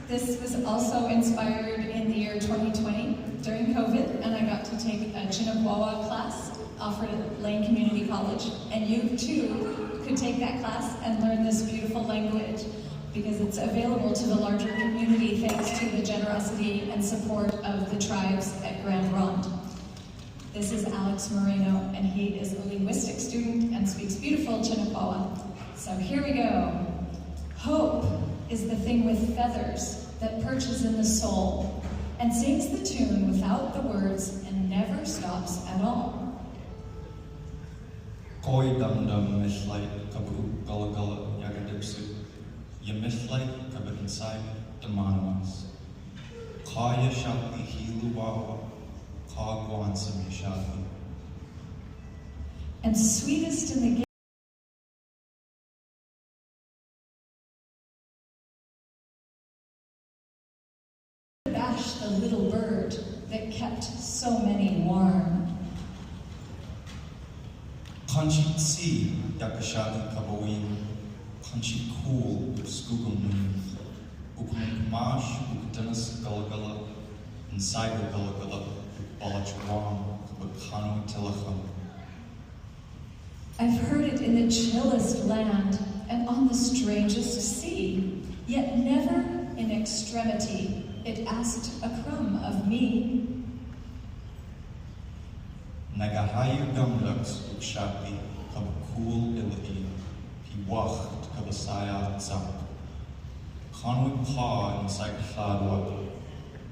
This was also inspired in the year 2020 during COVID, and I got to take a Chinuk Wawa class offered at Lane Community College, and you too could take that class and learn this beautiful language because it's available to the larger community thanks to the generosity and support of the tribes at Grand Ronde. This is Alex Moreno, and he is a linguistics student and speaks beautiful Chinuk Wawa. So here we go. Hope is the thing with feathers that perches in the soul and sings the tune without the words and never stops at all. Koi dum dum mislay kabu gullah gullah yagadipsu. Ya mislay kabut inside demanas. Kaya shakti hilu wawa. Ka guansam shakti. And sweetest in the bash the little bird that kept so many warm. Kanchi tsi yakashati kabawin. Kanchi cool skugum. Ukum mash ukdanas gullah gullah. Inside the gullah gullah. Balach wam kabakanu tilacham. I've heard it in the chillest land and on the strangest sea, yet never in extremity it asked a crumb of me. Nagahayu gumlux ukshati kabakul ilai. Piwacht kabasaya zak. Kanwi pa inside khadwa.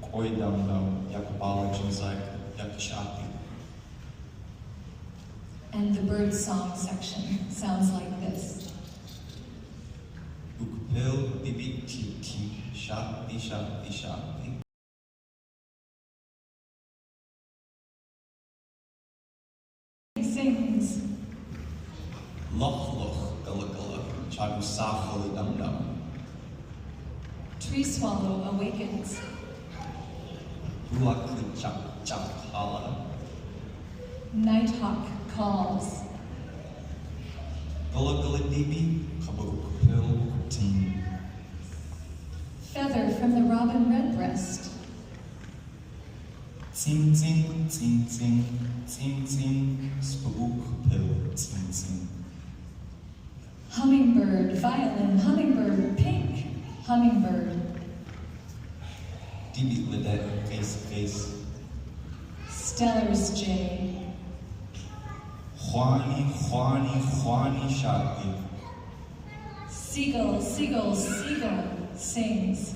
Koi dum dum yakabalaj inside yakashati. And the birdsong section sounds like this. Ukpil bibi tiki shati shati shati. Sings. Loch loch gullah gullah chagu safali dum dum. Tree swallow awakens. Ulakli chak chak hala. Nighthawk calls. Gullah gullah dibi kabukpil tin. Feather from the robin redbreast. Tsing tsing tsing tsing tsing tsing spookpil tsing tsing. Hummingbird, violin, hummingbird, pink, hummingbird. Dibi lidet face face. Stellar's jay. Juani Juani Juani shati. Seagull, seagull, seagull sings.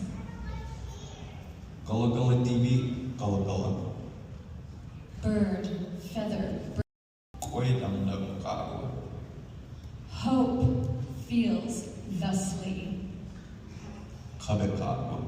Gullah gullah dibi gullah gullah. Bird, feather, bird. Koi dum dum kawa. Hope feels thusly. Kabekatwa.